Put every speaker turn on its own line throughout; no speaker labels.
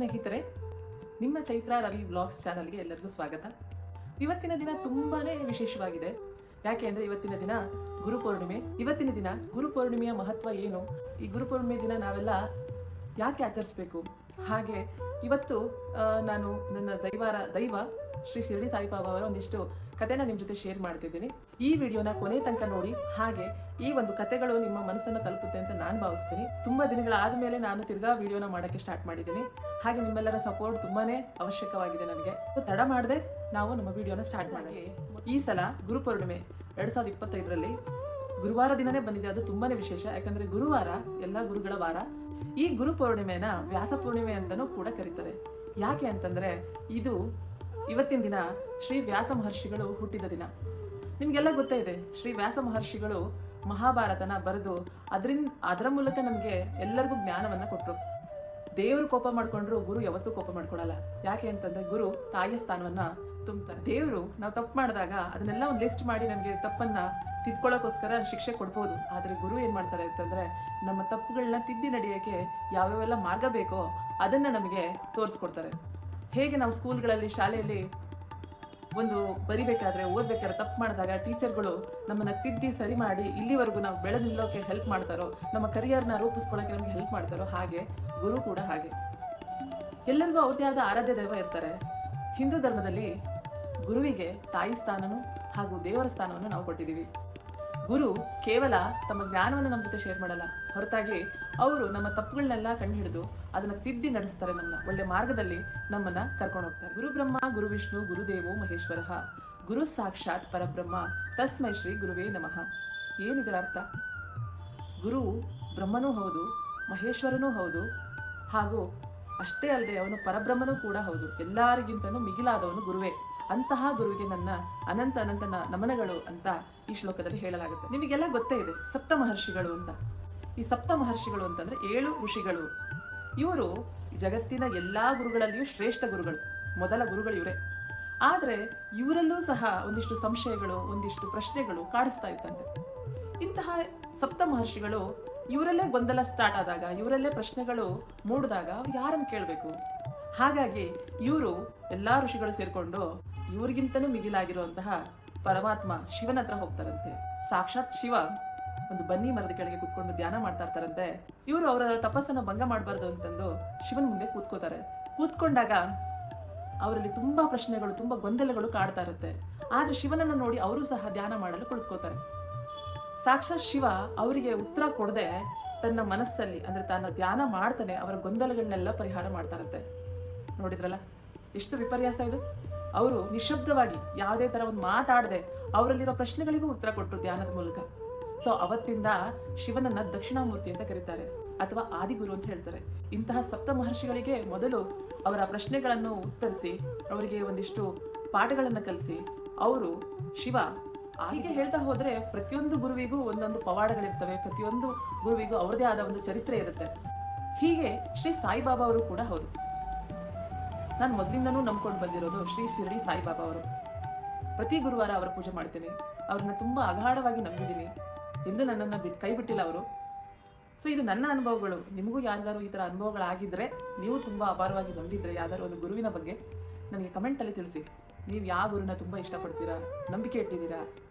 ಸ್ನೇಹಿತರೆ, ನಿಮ್ಮ ಚೈತ್ರ ರವಿ ವ್ಲಾಗ್ಸ್ ಚಾನಲ್ಗೆ ಎಲ್ಲರಿಗೂ ಸ್ವಾಗತ. ಇವತ್ತಿನ ದಿನ ತುಂಬಾನೇ ವಿಶೇಷವಾಗಿದೆ. ಯಾಕೆ ಅಂದರೆ ಇವತ್ತಿನ ದಿನ ಗುರುಪೂರ್ಣಿಮೆ. ಇವತ್ತಿನ ದಿನ ಗುರುಪೂರ್ಣಿಮೆಯ ಮಹತ್ವ ಏನು, ಈ ಗುರುಪೂರ್ಣಿಮೆ ದಿನ ನಾವೆಲ್ಲ ಯಾಕೆ ಆಚರಿಸಬೇಕು, ಹಾಗೆ ಇವತ್ತು ನಾನು ನನ್ನ ದೈವ ಶ್ರೀ ಶಿರಡಿ ಸಾಯಿಬಾಬಾ ಅವರ ಒಂದಿಷ್ಟು ಕಥೆನ ನಿಮ್ಮ ಜೊತೆ ಶೇರ್ ಮಾಡ್ತಿದ್ದೀನಿ. ಈ ವಿಡಿಯೋನ ಕೊನೆ ತನಕ ನೋಡಿ, ಹಾಗೆ ಈ ಒಂದು ಕಥೆಗಳು ನಿಮ್ಮ ಮನಸ್ಸನ್ನು ತಲುಪುತ್ತೆ ಅಂತ ನಾನು ಭಾವಿಸ್ತೀನಿ. ತುಂಬಾ ದಿನಗಳಾದ ಮೇಲೆ ನಾನು ತಿರ್ಗಾ ವಿಡಿಯೋನ ಮಾಡೋಕ್ಕೆ ಸ್ಟಾರ್ಟ್ ಮಾಡಿದ್ದೀನಿ. ಹಾಗೆ ನಿಮ್ಮೆಲ್ಲರ ಸಪೋರ್ಟ್ ತುಂಬಾನೇ ಅವಶ್ಯಕವಾಗಿದೆ ನನಗೆ. ತಡ ಮಾಡದೆ ನಾವು ನಮ್ಮ ವಿಡಿಯೋನ ಸ್ಟಾರ್ಟ್ ಮಾಡಿ. ಈ ಸಲ ಗುರುಪೂರ್ಣಿಮೆ 2025ರಲ್ಲಿ ಗುರುವಾರ ದಿನನೇ ಬಂದಿದೆ. ಅದು ತುಂಬಾನೇ ವಿಶೇಷ, ಯಾಕಂದ್ರೆ ಗುರುವಾರ ಎಲ್ಲ ಗುರುಗಳ ವಾರ. ಈ ಗುರುಪೂರ್ಣಿಮೆನ ವ್ಯಾಸ ಪೂರ್ಣಿಮೆ ಅಂತಾನೂ ಕೂಡ ಕರೀತಾರೆ. ಯಾಕೆ ಅಂತಂದ್ರೆ ಇದು ಇವತ್ತಿನ ದಿನ ಶ್ರೀ ವ್ಯಾಸ ಮಹರ್ಷಿಗಳು ಹುಟ್ಟಿದ ದಿನ. ನಿಮ್ಗೆಲ್ಲ ಗೊತ್ತೇ ಇದೆ, ಶ್ರೀ ವ್ಯಾಸ ಮಹರ್ಷಿಗಳು ಮಹಾಭಾರತನ ಬರೆದು ಅದರ ಮೂಲಕ ನಮಗೆ ಎಲ್ಲರಿಗೂ ಜ್ಞಾನವನ್ನ ಕೊಟ್ಟರು. ದೇವರು ಕೋಪ ಮಾಡ್ಕೊಂಡ್ರು ಗುರು ಯಾವತ್ತೂ ಕೋಪ ಮಾಡ್ಕೊಡಲ್ಲ. ಯಾಕೆ ಅಂತಂದ್ರೆ ಗುರು ತಾಯಿಯ ಸ್ಥಾನವನ್ನ ತುಂಬ್ತಾರೆ. ದೇವರು ನಾವು ತಪ್ಪು ಮಾಡಿದಾಗ ಅದನ್ನೆಲ್ಲ ಒಂದು ಲಿಸ್ಟ್ ಮಾಡಿ ನಮಗೆ ತಪ್ಪನ್ನ ತಿದ್ಕೊಳ್ಳೋಕೋಸ್ಕರ ಶಿಕ್ಷೆ ಕೊಡ್ಬೋದು. ಆದ್ರೆ ಗುರು ಏನ್ ಮಾಡ್ತಾರೆ ಅಂತಂದ್ರೆ ನಮ್ಮ ತಪ್ಪುಗಳನ್ನ ತಿದ್ದಿ ನಡೆಯೋಕೆ ಯಾವ್ಯಾವೆಲ್ಲ ಮಾರ್ಗ ಬೇಕೋ ಅದನ್ನ ನಮಗೆ ತೋರಿಸ್ಕೊಡ್ತಾರೆ. ಹೇಗೆ ನಾವು ಸ್ಕೂಲ್ಗಳಲ್ಲಿ ಶಾಲೆಯಲ್ಲಿ ಒಂದು ಓದ್ಬೇಕಾದ್ರೆ ತಪ್ಪು ಮಾಡಿದಾಗ ಟೀಚರ್ಗಳು ನಮ್ಮನ್ನ ತಿದ್ದಿ ಸರಿ ಮಾಡಿ ಇಲ್ಲಿವರೆಗೂ ನಾವು ಬೆಳೆದು ನಿಲ್ಲೋಕೆ ಹೆಲ್ಪ್ ಮಾಡ್ತಾರೋ, ನಮ್ಮ ಕರಿಯರ್ನ ರೂಪಿಸ್ಕೊಳ್ಳೋಕೆ ನಮಗೆ ಹೆಲ್ಪ್ ಮಾಡ್ತಾರೋ, ಹಾಗೆ ಗುರು ಕೂಡ ಹಾಗೆ. ಎಲ್ಲರಿಗೂ ಅವ್ರದೇ ಆದ ಆರಾಧ್ಯ ದೈವ ಇರ್ತಾರೆ. ಹಿಂದೂ ಧರ್ಮದಲ್ಲಿ ಗುರುವಿಗೆ ತಾಯಿ ಸ್ಥಾನನೂ ಹಾಗೂ ದೇವರ ಸ್ಥಾನವನ್ನು ನಾವು ಕೊಟ್ಟಿದ್ದೀವಿ. ಗುರು ಕೇವಲ ತಮ್ಮ ಜ್ಞಾನವನ್ನು ನಮ್ಮ ಜೊತೆ ಶೇರ್ ಮಾಡಲ್ಲ, ಹೊರತಾಗಿ ಅವರು ನಮ್ಮ ತಪ್ಪುಗಳನ್ನೆಲ್ಲ ಕಂಡು ಹಿಡಿದು ಅದನ್ನ ತಿದ್ದಿ ನಡೆಸ್ತಾರೆ. ಒಳ್ಳೆ ಮಾರ್ಗದಲ್ಲಿ ನಮ್ಮನ್ನ ಕರ್ಕೊಂಡು ಹೋಗ್ತಾರೆ. ಗುರು ಬ್ರಹ್ಮ ಗುರು ವಿಷ್ಣು ಗುರುದೇವೋ ಮಹೇಶ್ವರ, ಗುರು ಸಾಕ್ಷಾತ್ ಪರಬ್ರಹ್ಮ ತಸ್ಮೈ ಶ್ರೀ ಗುರುವೇ ನಮಃ. ಏನಿದರ ಅರ್ಥ? ಗುರು ಬ್ರಹ್ಮನೂ ಹೌದು, ಮಹೇಶ್ವರನೂ ಹೌದು, ಹಾಗೂ ಅಷ್ಟೇ ಅಲ್ಲದೆ ಅವನು ಪರಬ್ರಹ್ಮನೂ ಕೂಡ ಹೌದು. ಎಲ್ಲರಿಗಿಂತನೂ ಮಿಗಿಲಾದವನು ಗುರುವೇ. ಅಂತಹ ಗುರುವಿಗೆ ನನ್ನ ಅನಂತ ನಮನಗಳು ಅಂತ ಈ ಶ್ಲೋಕದಲ್ಲಿ ಹೇಳಲಾಗುತ್ತೆ. ನಿಮಗೆಲ್ಲ ಗೊತ್ತೇ ಇದೆ ಸಪ್ತ ಮಹರ್ಷಿಗಳು ಅಂತ. ಈ ಸಪ್ತ ಮಹರ್ಷಿಗಳು ಅಂತಂದ್ರೆ 7 ಋಷಿಗಳು. ಇವರು ಜಗತ್ತಿನ ಎಲ್ಲಾ ಗುರುಗಳಲ್ಲಿಯೂ ಶ್ರೇಷ್ಠ ಗುರುಗಳು, ಮೊದಲ ಗುರುಗಳು ಇವರೇ. ಆದ್ರೆ ಇವರಲ್ಲೂ ಸಹ ಒಂದಿಷ್ಟು ಸಂಶಯಗಳು, ಒಂದಿಷ್ಟು ಪ್ರಶ್ನೆಗಳು ಕಾಡಿಸ್ತಾ ಇತ್ತಂತೆ. ಇಂತಹ ಸಪ್ತ ಮಹರ್ಷಿಗಳು ಇವರಲ್ಲೇ ಗೊಂದಲ ಸ್ಟಾರ್ಟ್ ಆದಾಗ, ಇವರಲ್ಲೇ ಪ್ರಶ್ನೆಗಳು ಮೂಡಿದಾಗ ಅವ್ರು ಯಾರನ್ನು ಕೇಳಬೇಕು? ಹಾಗಾಗಿ ಇವರು ಎಲ್ಲಾ ಋಷಿಗಳು ಸೇರ್ಕೊಂಡು ಇವ್ರಿಗಿಂತನೂ ಮಿಗಿಲಾಗಿರುವಂತಹ ಪರಮಾತ್ಮ ಶಿವನ ಹತ್ರ ಹೋಗ್ತಾರಂತೆ. ಸಾಕ್ಷಾತ್ ಶಿವ ಒಂದು ಬನ್ನಿ ಮರದ ಕೆಳಗೆ ಕೂತ್ಕೊಂಡು ಧ್ಯಾನ ಮಾಡ್ತಾ ಇರ್ತಾರಂತೆ. ಇವರು ಅವರ ತಪಸ್ಸನ್ನ ಭಂಗ ಮಾಡಬಾರ್ದು ಅಂತಂದು ಶಿವನ ಮುಂದೆ ಕೂತ್ಕೋತಾರೆ. ಕೂತ್ಕೊಂಡಾಗ ಅವರಲ್ಲಿ ತುಂಬಾ ಪ್ರಶ್ನೆಗಳು, ತುಂಬಾ ಗೊಂದಲಗಳು ಕಾಡ್ತಾ ಇರುತ್ತೆ. ಆದ್ರೆ ಶಿವನನ್ನು ನೋಡಿ ಅವರು ಸಹ ಧ್ಯಾನ ಮಾಡಲು ಕುಳಿತುಕೋತಾರೆ. ಸಾಕ್ಷಾತ್ ಶಿವ ಅವರಿಗೆ ಉತ್ತರ ಕೊಡದೆ ತನ್ನ ಮನಸ್ಸಲ್ಲಿ, ಅಂದ್ರೆ ತನ್ನ ಧ್ಯಾನ ಮಾಡ್ತಾನೆ, ಅವರ ಗೊಂದಲಗಳನ್ನೆಲ್ಲ ಪರಿಹಾರ ಮಾಡ್ತಾರಂತೆ. ನೋಡಿದ್ರಲ್ಲ ಎಷ್ಟು ವಿಪರ್ಯಾಸ ಇದು. ಅವರು ನಿಶಬ್ದವಾಗಿ ಯಾವುದೇ ತರ ಒಂದು ಮಾತಾಡದೆ ಅವರಲ್ಲಿರೋ ಪ್ರಶ್ನೆಗಳಿಗೂ ಉತ್ತರ ಕೊಟ್ಟರು ಧ್ಯಾನದ ಮೂಲಕ. ಸೊ ಅವತ್ತಿಂದ ಶಿವನನ್ನ ದಕ್ಷಿಣಾಮೂರ್ತಿ ಅಂತ ಕರೀತಾರೆ, ಅಥವಾ ಆದಿಗುರು ಅಂತ ಹೇಳ್ತಾರೆ. ಇಂತಹ ಸಪ್ತ ಮಹರ್ಷಿಗಳಿಗೆ ಮೊದಲು ಅವರ ಪ್ರಶ್ನೆಗಳನ್ನು ಉತ್ತರಿಸಿ ಅವರಿಗೆ ಒಂದಿಷ್ಟು ಪಾಠಗಳನ್ನ ಕಲಿಸಿ ಅವರು ಶಿವ. ಹೀಗೆ ಹೇಳ್ತಾ ಹೋದ್ರೆ ಪ್ರತಿಯೊಂದು ಗುರುವಿಗೂ ಒಂದೊಂದು ಪವಾಡಗಳಿರ್ತವೆ, ಪ್ರತಿಯೊಂದು ಗುರುವಿಗೂ ಅವರದೇ ಆದ ಒಂದು ಚರಿತ್ರೆ ಇರುತ್ತೆ. ಹೀಗೆ ಶ್ರೀ ಸಾಯಿಬಾಬಾ ಅವರು ಕೂಡ ಹೌದು. ನಾನು ಮೊದಲಿಂದನೂ ನಂಬ್ಕೊಂಡು ಬಂದಿರೋದು ಶ್ರೀ ಶಿರಡಿ ಸಾಯಿಬಾಬಾ ಅವರು. ಪ್ರತಿ ಗುರುವಾರ ಅವರ ಪೂಜೆ ಮಾಡ್ತೀನಿ. ಅವ್ರನ್ನ ತುಂಬಾ ಅಗಾಢವಾಗಿ ನಂಬಿದ್ದೀನಿ. ಎಂದು ನನ್ನನ್ನು ಕೈ ಬಿಟ್ಟಿಲ್ಲ ಅವರು. ಸೊ ಇದು ನನ್ನ ಅನುಭವಗಳು. ನಿಮಗೂ ಯಾರಿಗಾರು ಈ ಥರ ಅನುಭವಗಳಾಗಿದ್ರೆ, ನೀವು ತುಂಬಾ ಅಪಾರವಾಗಿ ನಂಬಿದ್ರೆ ಯಾವ್ದಾದ್ರು ಒಂದು ಗುರುವಿನ ಬಗ್ಗೆ ನನಗೆ ಕಮೆಂಟಲ್ಲಿ ತಿಳಿಸಿ. ನೀವು ಯಾವ ಗುರುನ ತುಂಬಾ ಇಷ್ಟಪಡ್ತೀರಾ, ನಂಬಿಕೆ ಇಟ್ಟಿದ್ದೀರಾ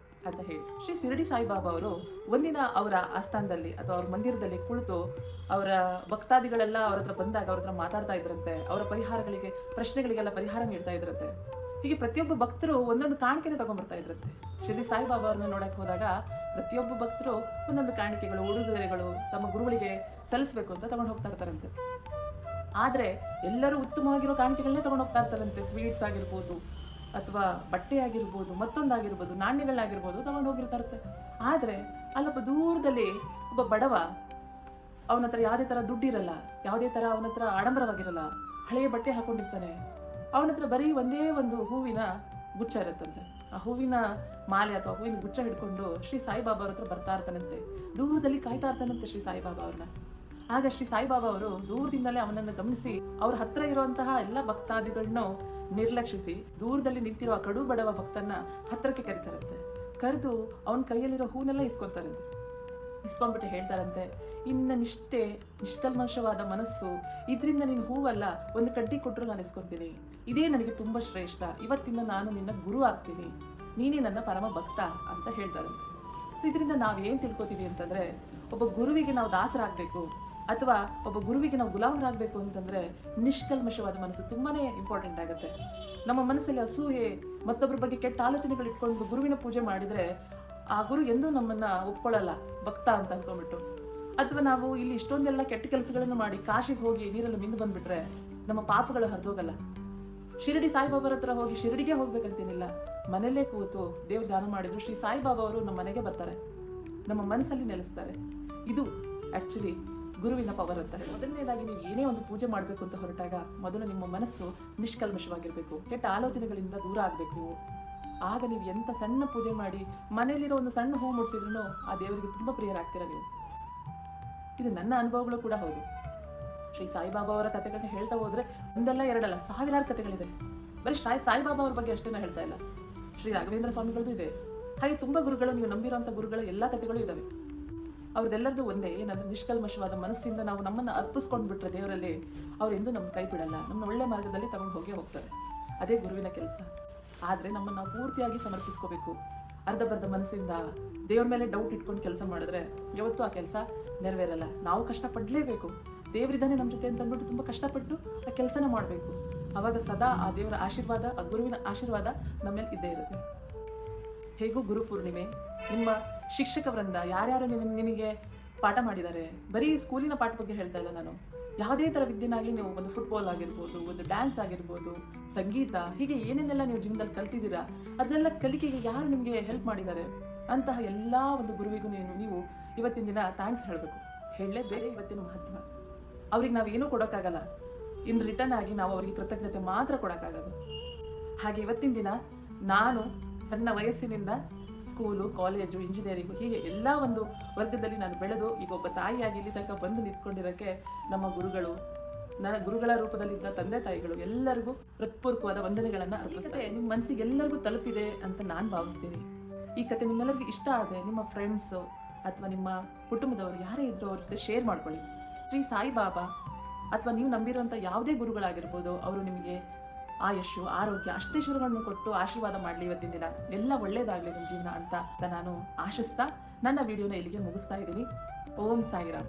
ಅಂತ ಹೇಳಿ. ಶ್ರೀ ಶಿರಡಿ ಸಾಯಿಬಾಬಾ ಅವರು ಒಂದಿನ ಅವರ ಆಸ್ಥಾನದಲ್ಲಿ ಅಥವಾ ಅವ್ರ ಮಂದಿರದಲ್ಲಿ ಕುಳಿತು ಅವರ ಭಕ್ತಾದಿಗಳೆಲ್ಲ ಅವ್ರ ಹತ್ರ ಬಂದಾಗ ಅವ್ರ ಹತ್ರ ಮಾತಾಡ್ತಾ ಇದ್ರಂತೆ. ಅವರ ಪ್ರಶ್ನೆಗಳಿಗೆಲ್ಲ ಪರಿಹಾರ ನೀಡ್ತಾ ಇದ್ರಂತೆ. ಹೀಗೆ ಪ್ರತಿಯೊಬ್ಬ ಭಕ್ತರು ಒಂದೊಂದು ಕಾಣಿಕೆನ ತಗೊಂಡ್ಬರ್ತಾ ಇದ್ರಂತೆ. ಶಿರಡಿ ಸಾಯಿಬಾಬಾ ಅವ್ರನ್ನ ನೋಡಕ್ ಹೋದಾಗ ಪ್ರತಿಯೊಬ್ಬ ಭಕ್ತರು ಒಂದೊಂದು ಕಾಣಿಕೆಗಳು, ಉಡುಗೊರೆಗಳು ತಮ್ಮ ಗುರುಗಳಿಗೆ ಸಲ್ಲಿಸಬೇಕು ಅಂತ ತಗೊಂಡು ಹೋಗ್ತಾ ಇರ್ತಾರಂತೆ. ಆದ್ರೆ ಎಲ್ಲರೂ ಉತ್ತಮವಾಗಿರೋ ಕಾಣಿಕೆಗಳನ್ನೇ ತಗೊಂಡು ಹೋಗ್ತಾ ಇರ್ತಾರಂತೆ. ಸ್ವೀಟ್ಸ್ ಆಗಿರ್ಬೋದು, ಅಥವಾ ಬಟ್ಟೆ ಆಗಿರ್ಬೋದು, ಮತ್ತೊಂದಾಗಿರ್ಬೋದು, ನಾಣ್ಯಗಳಾಗಿರ್ಬೋದು ತಗೊಂಡು ಹೋಗಿರ್ತಾರತ್ತೆ. ಆದ್ರೆ ಅಲ್ಲೊಬ್ಬ ದೂರದಲ್ಲಿ ಒಬ್ಬ ಬಡವ, ಅವನ ಹತ್ರ ಯಾವುದೇ ತರ ದುಡ್ಡಿರಲ್ಲ, ಯಾವುದೇ ತರ ಅವನ ಹತ್ರ ಆಡಂಬರವಾಗಿರಲ್ಲ, ಹಳೆಯ ಬಟ್ಟೆ ಹಾಕೊಂಡಿರ್ತಾನೆ. ಅವನ ಹತ್ರ ಬರೀ ಒಂದೇ ಒಂದು ಹೂವಿನ ಗುಚ್ಛ ಇರುತ್ತಂತೆ. ಆ ಹೂವಿನ ಮಾಲೆ ಅಥವಾ ಹೂವಿನ ಗುಚ್ಛ ಹಿಡ್ಕೊಂಡು ಶ್ರೀ ಸಾಯಿಬಾಬಾ ಅವ್ರ ಹತ್ರ ಬರ್ತಾ ಇರ್ತಾನಂತೆ. ದೂರದಲ್ಲಿ ಕಾಯ್ತಾ ಇರ್ತಾನಂತೆ ಶ್ರೀ ಸಾಯಿಬಾಬಾ ಅವ್ರನ್ನ. ಆಗ ಶ್ರೀ ಸಾಯಿಬಾಬಾ ಅವರು ದೂರದಿಂದಲೇ ಅವನನ್ನು ಗಮನಿಸಿ ಅವ್ರ ಹತ್ರ ಇರುವಂತಹ ಎಲ್ಲ ಭಕ್ತಾದಿಗಳನ್ನು ನಿರ್ಲಕ್ಷಿಸಿ ದೂರದಲ್ಲಿ ನಿಂತಿರೋ ಆ ಕಡು ಬಡವ ಭಕ್ತನ್ನ ಹತ್ರಕ್ಕೆ ಕರೀತಾರಂತೆ. ಕರೆದು ಅವನ ಕೈಯಲ್ಲಿರೋ ಹೂನೆಲ್ಲ ಇಸ್ಕೊತಾರಂತೆ. ಇಸ್ಕೊಂಡ್ಬಿಟ್ಟು ಹೇಳ್ತಾರಂತೆ, ಇನ್ನ ನಿಷ್ಠೆ, ನಿಷ್ಕಲ್ಮಶವಾದ ಮನಸ್ಸು, ಇದರಿಂದ ನೀನು ಹೂವಲ್ಲ, ಒಂದು ಕಡ್ಡಿ ಕೊಟ್ಟರು ನಾನು ಇಸ್ಕೊತೀನಿ, ಇದೇ ನನಗೆ ತುಂಬ ಶ್ರೇಷ್ಠ, ಇವತ್ತಿಂದ ನಾನು ನಿನ್ನ ಗುರು ಆಗ್ತೀನಿ, ನೀನೇ ನನ್ನ ಪರಮ ಭಕ್ತ ಅಂತ ಹೇಳ್ತಾರಂತೆ. ಸೊ ಇದರಿಂದ ನಾವೇನು ತಿಳ್ಕೊತೀವಿ ಅಂತಂದರೆ, ಒಬ್ಬ ಗುರುವಿಗೆ ನಾವು ದಾಸರಾಗಬೇಕು ಅಥವಾ ಒಬ್ಬ ಗುರುವಿಗೆ ನಾವು ಗುಲಾಮರಾಗಬೇಕು ಅಂತಂದರೆ ನಿಷ್ಕಲ್ಮಶವಾದ ಮನಸ್ಸು ತುಂಬಾ ಇಂಪಾರ್ಟೆಂಟ್ ಆಗುತ್ತೆ. ನಮ್ಮ ಮನಸ್ಸಲ್ಲಿ ಅಸೂಯೆ, ಮತ್ತೊಬ್ಬರ ಬಗ್ಗೆ ಕೆಟ್ಟ ಆಲೋಚನೆಗಳು ಇಟ್ಕೊಂಡು ಗುರುವಿನ ಪೂಜೆ ಮಾಡಿದರೆ ಆ ಗುರು ಎಂದೂ ನಮ್ಮನ್ನು ಒಪ್ಕೊಳ್ಳಲ್ಲ ಭಕ್ತ ಅಂತ ಅಂದ್ಕೊಂಡ್ಬಿಟ್ಟು. ಅಥವಾ ನಾವು ಇಲ್ಲಿ ಇಷ್ಟೊಂದೆಲ್ಲ ಕೆಟ್ಟ ಕೆಲಸಗಳನ್ನು ಮಾಡಿ ಕಾಶಿಗೆ ಹೋಗಿ ನೀರಲ್ಲಿ ಮಿಂದು ಬಂದುಬಿಟ್ರೆ ನಮ್ಮ ಪಾಪಗಳು ಹರಿದೋಗಲ್ಲ. ಶಿರಡಿ ಸಾಯಿಬಾಬಾರ ಹತ್ರ ಹೋಗಿ ಶಿರಡಿಗೆ ಹೋಗ್ಬೇಕಂತೇನಿಲ್ಲ, ಮನೆಯಲ್ಲೇ ಕೂತು ದೇವ್ರ ಧ್ಯಾನ ಮಾಡಿದ್ರು ಶ್ರೀ ಸಾಯಿಬಾಬಾ ಅವರು ನಮ್ಮ ಮನೆಗೆ ಬರ್ತಾರೆ, ನಮ್ಮ ಮನಸ್ಸಲ್ಲಿ ನೆಲೆಸ್ತಾರೆ. ಇದು ಆ್ಯಕ್ಚುಲಿ ಗುರುವಿನ ಪವರ್ ಅಂತ ಹೇಳಿ. ಮೊದಲನೇದಾಗಿ ನೀವು ಏನೇ ಒಂದು ಪೂಜೆ ಮಾಡಬೇಕು ಅಂತ ಹೊರಟಾಗ ಮೊದಲು ನಿಮ್ಮ ಮನಸ್ಸು ನಿಷ್ಕಲ್ಮಶವಾಗಿರಬೇಕು, ಕೆಟ್ಟ ಆಲೋಚನೆಗಳಿಂದ ದೂರ ಆಗಬೇಕು. ಆಗ ನೀವು ಎಂಥ ಸಣ್ಣ ಪೂಜೆ ಮಾಡಿ ಮನೆಯಲ್ಲಿರೋ ಒಂದು ಸಣ್ಣ ಹೂ ಮುಡಿಸಿದ್ರು ಆ ದೇವರಿಗೆ ತುಂಬ ಪ್ರಿಯರಾಗ್ತೀರ ನೀವು. ಇದು ನನ್ನ ಅನುಭವಗಳು ಕೂಡ ಹೌದು. ಶ್ರೀ ಸಾಯಿಬಾಬಾ ಅವರ ಕಥೆಗಳನ್ನ ಹೇಳ್ತಾ ಹೋದ್ರೆ ಒಂದಲ್ಲ ಎರಡಲ್ಲ ಸಾವಿರಾರು ಕಥೆಗಳಿದೆ. ಬರೀ ಸಾಯಿಬಾಬಾ ಅವ್ರ ಬಗ್ಗೆ ಅಷ್ಟೇ ಹೇಳ್ತಾ ಇಲ್ಲ, ಶ್ರೀ ರಾಘವೇಂದ್ರ ಸ್ವಾಮಿಗಳದ್ದು ಇದೆ. ಹಾಗೆ ತುಂಬ ಗುರುಗಳು, ನೀವು ನಂಬಿರುವಂಥ ಗುರುಗಳ ಎಲ್ಲ ಕಥೆಗಳು ಇದ್ದಾವೆ. ಅವ್ರದ್ದೆಲ್ಲರದು ಒಂದೇ, ಏನಂದ್ರೆ ನಿಷ್ಕಲ್ಮಶವಾದ ಮನಸ್ಸಿಂದ ನಾವು ನಮ್ಮನ್ನು ಅರ್ಪಿಸ್ಕೊಂಡು ಬಿಟ್ರೆ ದೇವರಲ್ಲಿ ಅವರೆಂದು ನಮ್ಮ ಕೈ ಬಿಡಲ್ಲ, ನಮ್ಮನ್ನ ಒಳ್ಳೆ ಮಾರ್ಗದಲ್ಲಿ ತಗೊಂಡು ಹೋಗ್ತಾರೆ. ಅದೇ ಗುರುವಿನ ಕೆಲಸ. ಆದರೆ ನಮ್ಮನ್ನು ನಾವು ಪೂರ್ತಿಯಾಗಿ ಸಮರ್ಪಿಸ್ಕೋಬೇಕು. ಅರ್ಧಬರ್ಧ ಮನಸ್ಸಿಂದ ದೇವ್ರ ಮೇಲೆ ಡೌಟ್ ಇಟ್ಕೊಂಡು ಕೆಲಸ ಮಾಡಿದ್ರೆ ಯಾವತ್ತೂ ಆ ಕೆಲಸ ನೆರವೇರಲ್ಲ. ನಾವು ಕಷ್ಟಪಡಲೇಬೇಕು, ದೇವರಿದ್ದಾನೆ ನಮ್ಮ ಜೊತೆ ಅಂತ ಅಂದ್ಬಿಟ್ಟು ತುಂಬ ಕಷ್ಟಪಟ್ಟು ಆ ಕೆಲಸನ ಮಾಡಬೇಕು. ಆವಾಗ ಸದಾ ಆ ದೇವರ ಆಶೀರ್ವಾದ, ಆ ಗುರುವಿನ ಆಶೀರ್ವಾದ ನಮ್ಮೇಲೆ ಇದ್ದೇ ಇರುತ್ತೆ. ಹೇಗೂ ಗುರು ಪೂರ್ಣಿಮೆ, ನಿಮ್ಮ ಶಿಕ್ಷಕ ವೃಂದ ಯಾರ್ಯಾರು ನಿಮಗೆ ಪಾಠ ಮಾಡಿದ್ದಾರೆ, ಬರೀ ಸ್ಕೂಲಿನ ಪಾಠ ಬಗ್ಗೆ ಹೇಳ್ತಾ ಇಲ್ಲ ನಾನು, ಯಾವುದೇ ಥರ ವಿದ್ಯೆನಾಗಲಿ, ನೀವು ಒಂದು ಫುಟ್ಬಾಲ್ ಆಗಿರ್ಬೋದು, ಒಂದು ಡ್ಯಾನ್ಸ್ ಆಗಿರ್ಬೋದು, ಸಂಗೀತ, ಹೀಗೆ ಏನೇನೆಲ್ಲ ನೀವು ಜೀವನದಲ್ಲಿ ಕಲ್ತಿದ್ದೀರಾ ಅದನ್ನೆಲ್ಲ ಕಲಿಕೆಗೆ ಯಾರು ನಿಮಗೆ ಹೆಲ್ಪ್ ಮಾಡಿದ್ದಾರೆ ಅಂತಹ ಎಲ್ಲ ಒಂದು ಗುರುವಿಗೂ ನೀವು ಇವತ್ತಿನ ದಿನ ಥ್ಯಾಂಕ್ಸ್ ಹೇಳಬೇಕು. ಹೇಳಲೇಬೇಕು. ಇವತ್ತಿನ ಮಹತ್ವ ಅವ್ರಿಗೆ ನಾವೇನೂ ಕೊಡೋಕ್ಕಾಗಲ್ಲ, ಇನ್ ರಿಟರ್ನ್ ಆಗಿ ನಾವು ಅವರಿಗೆ ಕೃತಜ್ಞತೆ ಮಾತ್ರ ಕೊಡೋಕ್ಕಾಗೋದು. ಹಾಗೆ ಇವತ್ತಿನ ದಿನ ನಾನು ಸಣ್ಣ ವಯಸ್ಸಿನಿಂದ ಸ್ಕೂಲು, ಕಾಲೇಜು, ಇಂಜಿನಿಯರಿಂಗು, ಹೀಗೆ ಎಲ್ಲ ಒಂದು ವರ್ಗದಲ್ಲಿ ನಾನು ಬೆಳೆದು ಈಗ ಒಬ್ಬ ತಾಯಿಯಾಗಿ ಇಲ್ಲಿ ತನಕ ಬಂದು ನಿಂತ್ಕೊಂಡಿರೋಕ್ಕೆ ನಮ್ಮ ಗುರುಗಳು, ನನ್ನ ಗುರುಗಳ ರೂಪದಲ್ಲಿದ್ದ ತಂದೆ ತಾಯಿಗಳು ಎಲ್ಲರಿಗೂ ಹೃತ್ಪೂರ್ವಕವಾದ ವಂದನೆಗಳನ್ನು ಅರ್ಪಿಸ್ತೇನೆ. ನಿಮ್ಮ ಮನಸ್ಸಿಗೆ ಎಲ್ಲರಿಗೂ ತಲುಪಿದೆ ಅಂತ ನಾನು ಭಾವಿಸ್ತೀನಿ. ಈ ಕತೆ ನಿಮ್ಮೆಲ್ಲರಿಗೂ ಇಷ್ಟ ಆದರೆ ನಿಮ್ಮ ಫ್ರೆಂಡ್ಸು ಅಥವಾ ನಿಮ್ಮ ಕುಟುಂಬದವರು ಯಾರೇ ಇದ್ದರೂ ಅವ್ರ ಜೊತೆ ಶೇರ್ ಮಾಡ್ಕೊಳ್ಳಿ. ಶ್ರೀ ಸಾಯಿಬಾಬಾ ಅಥವಾ ನೀವು ನಂಬಿರುವಂಥ ಯಾವುದೇ ಗುರುಗಳಾಗಿರ್ಬೋದು, ಅವರು ನಿಮಗೆ ಆಯುಷು, ಆರೋಗ್ಯ, ಅಷ್ಟೈಶ್ವರ್ಯಗಳನ್ನು ಕೊಟ್ಟು ಆಶೀರ್ವಾದ ಮಾಡಲಿ. ಇವತ್ತಿನ ದಿನ ಎಲ್ಲ ಒಳ್ಳೇದಾಗಲಿ ನಿಮ್ಮ ಜೀವನ ಅಂತ ನಾನು ಆಶಿಸ್ತಾ ನನ್ನ ವಿಡಿಯೋನ ಇಲ್ಲಿಗೆ ಮುಗಿಸ್ತಾ ಇದ್ದೀನಿ. ಓಂ ಸಾಯಿರಾಮ್.